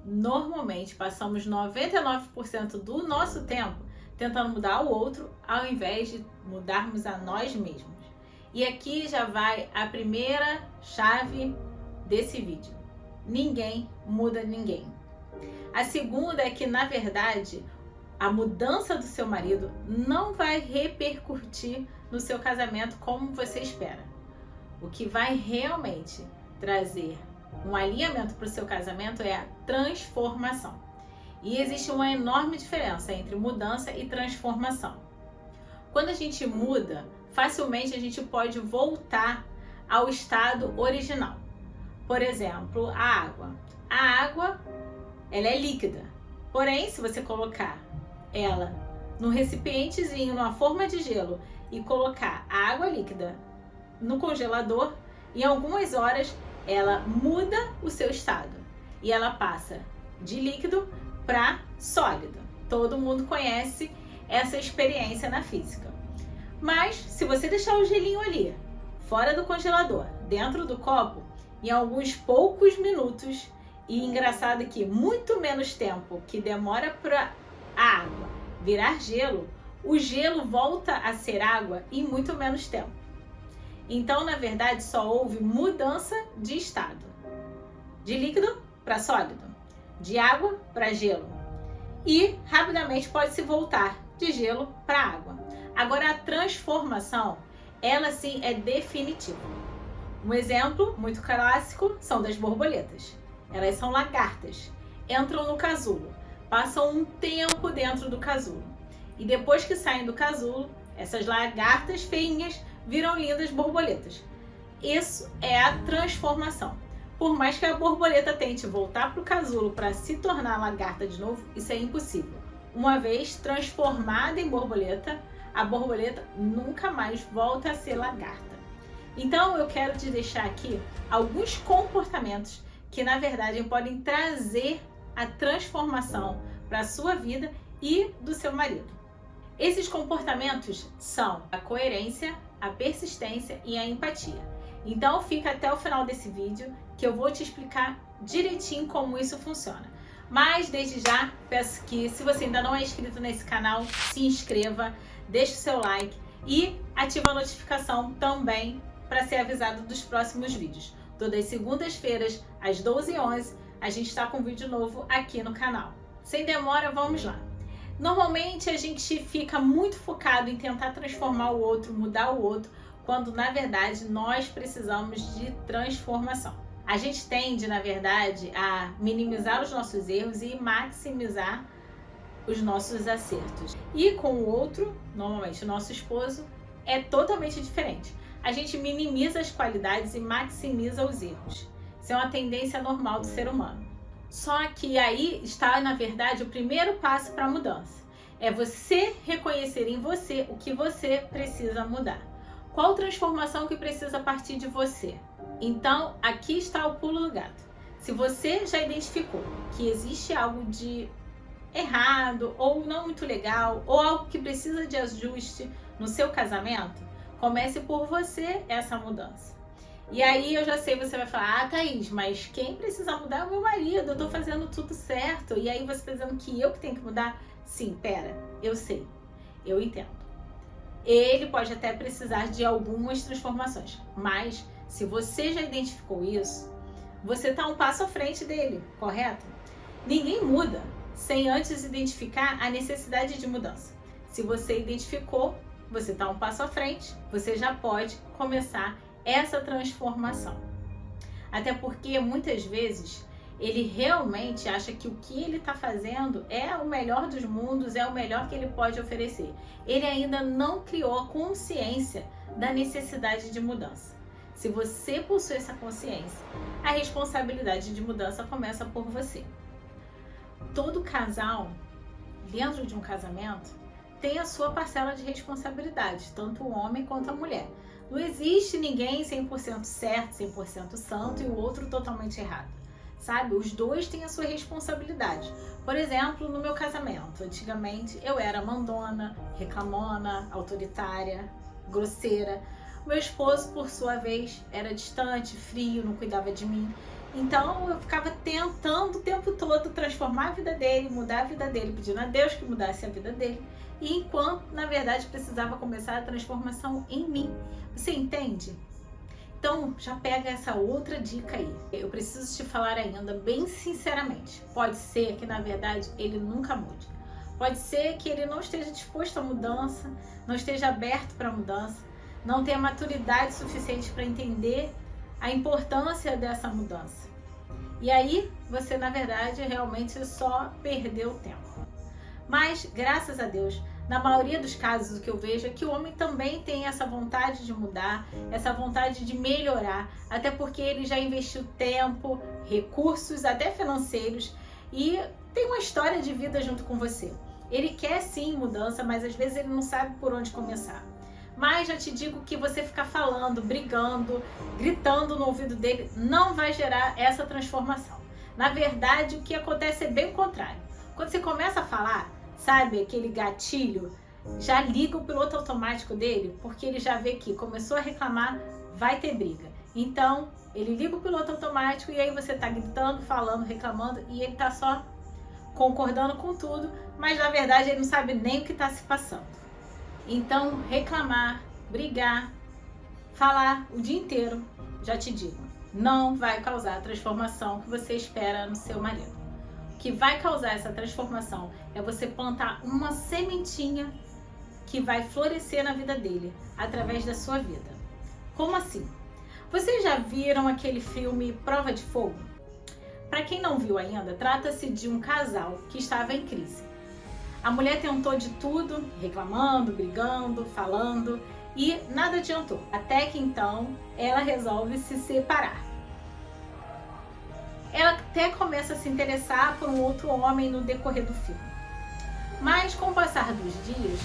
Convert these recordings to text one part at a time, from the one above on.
normalmente passamos 99% do nosso tempo tentando mudar o outro, ao invés de mudarmos a nós mesmos. E aqui já vai a primeira chave desse vídeo: ninguém muda ninguém. A segunda é que, na verdade, a mudança do seu marido não vai repercutir no seu casamento como você espera. O que vai realmente trazer um alinhamento para o seu casamento é a transformação. E existe uma enorme diferença entre mudança e transformação. Quando a gente muda, facilmente a gente pode voltar ao estado original. Por exemplo, a água. A água, ela é líquida. Porém, se você colocar ela num recipientezinho, numa forma de gelo, e colocar a água líquida no congelador, em algumas horas ela muda o seu estado e ela passa de líquido para sólido. Todo mundo conhece essa experiência na física. Mas se você deixar o gelinho ali, fora do congelador, dentro do copo, em alguns poucos minutos, e engraçado que muito menos tempo que demora para a água virar gelo, o gelo volta a ser água em muito menos tempo. Então, na verdade, só houve mudança de estado. De líquido para sólido, de água para gelo. E rapidamente pode-se voltar de gelo para água. Agora, a transformação, ela sim é definitiva. Um exemplo muito clássico são das borboletas. Elas são lagartas, entram no casulo, passam um tempo dentro do casulo. E depois que saem do casulo, essas lagartas feinhas viram lindas borboletas. Isso é a transformação. Por mais que a borboleta tente voltar para o casulo para se tornar lagarta de novo, isso é impossível. Uma vez transformada em borboleta, a borboleta nunca mais volta a ser lagarta. Então eu quero te deixar aqui alguns comportamentos que na verdade podem trazer a transformação para a sua vida e do seu marido. Esses comportamentos são a coerência, a persistência e a empatia. Então fica até o final desse vídeo que eu vou te explicar direitinho como isso funciona. Mas desde já peço que, se você ainda não é inscrito nesse canal, se inscreva, deixe o seu like e ative a notificação também para ser avisado dos próximos vídeos. Todas as segundas-feiras, às 12h11, a gente está com vídeo novo aqui no canal. Sem demora, vamos lá. Normalmente a gente fica muito focado em tentar transformar o outro, mudar o outro, quando na verdade nós precisamos de transformação. A gente tende, na verdade, a minimizar os nossos erros e maximizar os nossos acertos. E com o outro, normalmente o nosso esposo, é totalmente diferente. A gente minimiza as qualidades e maximiza os erros. Isso é uma tendência normal do ser humano. Só que aí está, na verdade, o primeiro passo para a mudança. É você reconhecer em você o que você precisa mudar. Qual transformação que precisa partir de você? Então, aqui está o pulo do gato. Se você já identificou que existe algo de errado, ou não muito legal, ou algo que precisa de ajuste no seu casamento, comece por você essa mudança. E aí eu já sei, você vai falar: ah, Thaís, mas quem precisa mudar é o meu marido, eu tô fazendo tudo certo. E aí você tá dizendo que eu que tenho que mudar? Sim, pera, eu sei, eu entendo. Ele pode até precisar de algumas transformações, mas se você já identificou isso, você tá um passo à frente dele, correto? Ninguém muda sem antes identificar a necessidade de mudança. Se você identificou, você tá um passo à frente, você já pode começar essa transformação. Até porque muitas vezes ele realmente acha que o que ele está fazendo é o melhor dos mundos, é o melhor que ele pode oferecer. Ele ainda não criou a consciência da necessidade de mudança. Se você possui essa consciência, a responsabilidade de mudança começa por você. Todo casal, dentro de um casamento, tem a sua parcela de responsabilidade, tanto o homem quanto a mulher. Não existe ninguém 100% certo, 100% santo e o outro totalmente errado. Sabe? Os dois têm a sua responsabilidade. Por exemplo, no meu casamento, antigamente eu era mandona, reclamona, autoritária, grosseira. Meu esposo, por sua vez, era distante, frio, não cuidava de mim. Então eu ficava tentando o tempo todo transformar a vida dele, mudar a vida dele, pedindo a Deus que mudasse a vida dele. E enquanto, na verdade, precisava começar a transformação em mim. Você entende? Então já pega essa outra dica aí. Eu preciso te falar ainda bem sinceramente. Pode ser que, na verdade, ele nunca mude. Pode ser que ele não esteja disposto à mudança, não esteja aberto para a mudança, não tenha maturidade suficiente para entender a importância dessa mudança. E aí, você, na verdade, realmente só perdeu tempo. Mas, graças a Deus, na maioria dos casos, o que eu vejo é que o homem também tem essa vontade de mudar, essa vontade de melhorar, até porque ele já investiu tempo, recursos, até financeiros, e tem uma história de vida junto com você. Ele quer sim mudança, mas às vezes ele não sabe por onde começar. Mas já te digo que você ficar falando, brigando, gritando no ouvido dele não vai gerar essa transformação. Na verdade, o que acontece é bem o contrário. Quando você começa a falar, sabe, aquele gatilho, já liga o piloto automático dele, porque ele já vê que começou a reclamar, vai ter briga. Então, ele liga o piloto automático e aí você tá gritando, falando, reclamando e ele tá só concordando com tudo, mas na verdade ele não sabe nem o que tá se passando. Então, reclamar, brigar, falar o dia inteiro, já te digo, não vai causar a transformação que você espera no seu marido. O que vai causar essa transformação é você plantar uma sementinha que vai florescer na vida dele, através da sua vida. Como assim? Vocês já viram aquele filme Prova de Fogo? Para quem não viu ainda, trata-se de um casal que estava em crise. A mulher tentou de tudo, reclamando, brigando, falando, e nada adiantou. Até que então ela resolve se separar. Ela até começa a se interessar por um outro homem no decorrer do filme. Mas com o passar dos dias,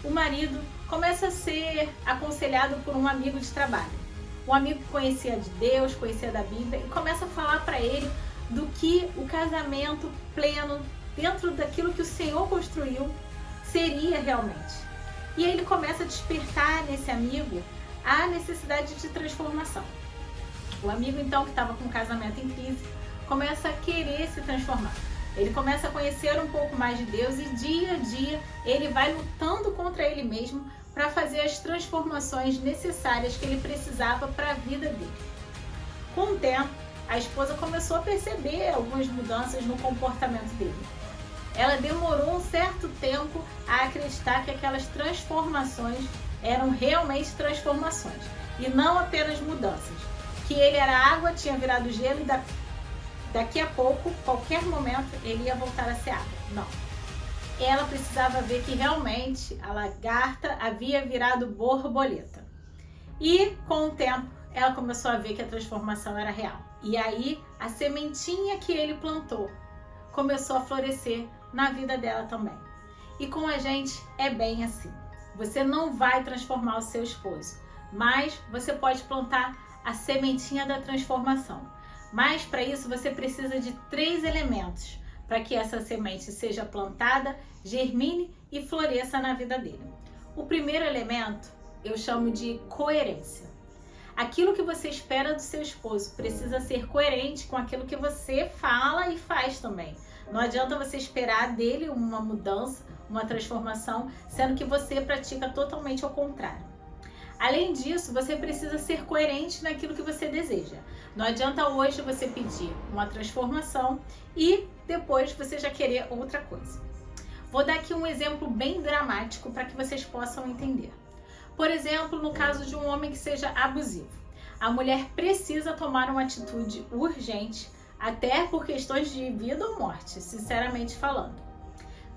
o marido começa a ser aconselhado por um amigo de trabalho. Um amigo que conhecia de Deus, conhecia da Bíblia, e começa a falar para ele do que o casamento pleno, dentro daquilo que o Senhor construiu, seria realmente. E aí ele começa a despertar nesse amigo a necessidade de transformação. O amigo, então, que estava com o casamento em crise, começa a querer se transformar. Ele começa a conhecer um pouco mais de Deus e dia a dia ele vai lutando contra ele mesmo para fazer as transformações necessárias que ele precisava para a vida dele. Com o tempo, a esposa começou a perceber algumas mudanças no comportamento dele. Ela demorou um certo tempo a acreditar que aquelas transformações eram realmente transformações e não apenas mudanças. Que ele era água, tinha virado gelo e daqui a pouco, qualquer momento, ele ia voltar a ser água. Não. Ela precisava ver que realmente a lagarta havia virado borboleta. E com o tempo, ela começou a ver que a transformação era real. E aí, a sementinha que ele plantou começou a florescer na vida dela também. E com a gente é bem assim. Você não vai transformar o seu esposo, mas você pode plantar a sementinha da transformação. Mas para isso você precisa de 3 elementos para que essa semente seja plantada, germine e floresça na vida dele. O primeiro elemento eu chamo de coerência. Aquilo que você espera do seu esposo precisa ser coerente com aquilo que você fala e faz também. Não adianta você esperar dele uma mudança, uma transformação, sendo que você pratica totalmente ao contrário. Além disso, você precisa ser coerente naquilo que você deseja. Não adianta hoje você pedir uma transformação e depois você já querer outra coisa. Vou dar aqui um exemplo bem dramático para que vocês possam entender. Por exemplo, no caso de um homem que seja abusivo. A mulher precisa tomar uma atitude urgente, até por questões de vida ou morte, sinceramente falando.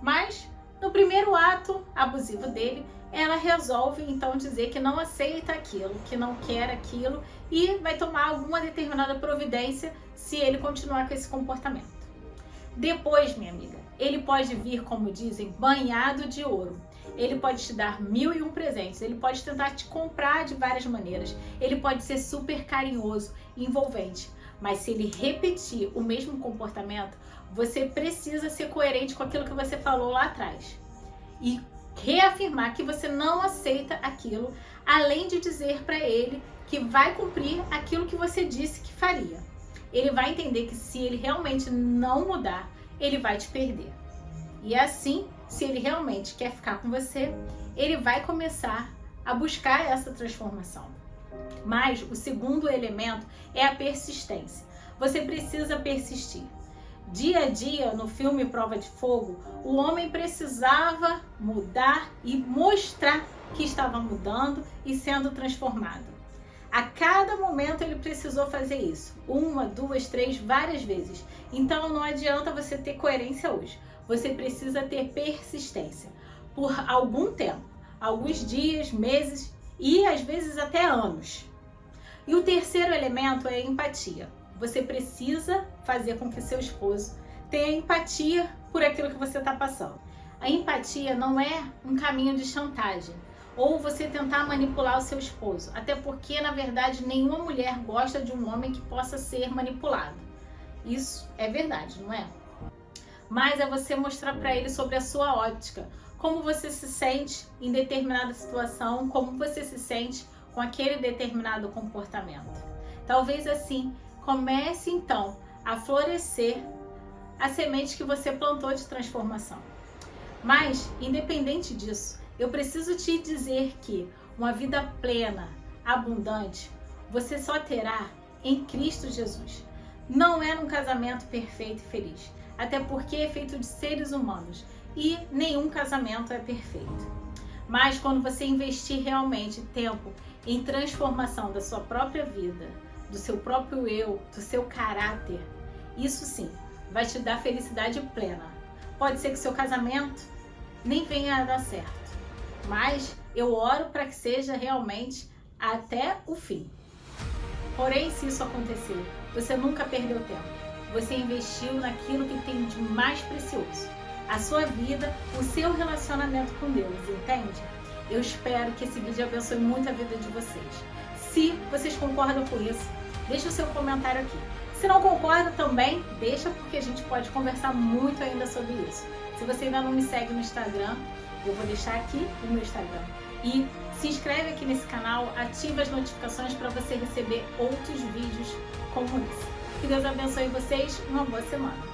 Mas, no primeiro ato abusivo dele, ela resolve então dizer que não aceita aquilo, que não quer aquilo e vai tomar alguma determinada providência se ele continuar com esse comportamento. Depois, minha amiga, ele pode vir, como dizem, banhado de ouro. Ele pode te dar 1001 presentes, ele pode tentar te comprar de várias maneiras, ele pode ser super carinhoso, envolvente. Mas se ele repetir o mesmo comportamento, você precisa ser coerente com aquilo que você falou lá atrás. E reafirmar que você não aceita aquilo, além de dizer para ele que vai cumprir aquilo que você disse que faria. ele vai entender que se ele realmente não mudar, ele vai te perder. E assim, se ele realmente quer ficar com você, ele vai começar a buscar essa transformação. Mas o segundo elemento é a persistência. Você precisa persistir. Dia a dia, no filme Prova de Fogo, o homem precisava mudar e mostrar que estava mudando e sendo transformado. A cada momento ele precisou fazer isso. 1, 2, 3, várias vezes. Então não adianta você ter coerência hoje. Você precisa ter persistência por algum tempo, alguns dias, meses e às vezes até anos. E o terceiro elemento é a empatia. Você precisa fazer com que seu esposo tenha empatia por aquilo que você está passando. A empatia não é um caminho de chantagem ou você tentar manipular o seu esposo, até porque, na verdade, nenhuma mulher gosta de um homem que possa ser manipulado. Isso é verdade, não é? Mas é você mostrar para ele sobre a sua ótica, como você se sente em determinada situação, como você se sente com aquele determinado comportamento. Talvez assim comece então a florescer a semente que você plantou de transformação. Mas, independente disso, eu preciso te dizer que uma vida plena, abundante, você só terá em Cristo Jesus. Não é num casamento perfeito e feliz, até porque é feito de seres humanos e nenhum casamento é perfeito. Mas quando você investir realmente tempo em transformação da sua própria vida, do seu próprio eu, do seu caráter, isso sim vai te dar felicidade plena. Pode ser que seu casamento nem venha a dar certo, mas eu oro para que seja realmente até o fim. Porém, se isso acontecer, você nunca perdeu tempo. Você investiu naquilo que tem de mais precioso, a sua vida, o seu relacionamento com Deus, entende? Eu espero que esse vídeo abençoe muito a vida de vocês. Se vocês concordam com isso, deixa o seu comentário aqui. Se não concorda também, deixa, porque a gente pode conversar muito ainda sobre isso. Se você ainda não me segue no Instagram, eu vou deixar aqui o meu Instagram. E se inscreve aqui nesse canal, ativa as notificações para você receber outros vídeos como esse. Que Deus abençoe vocês, uma boa semana.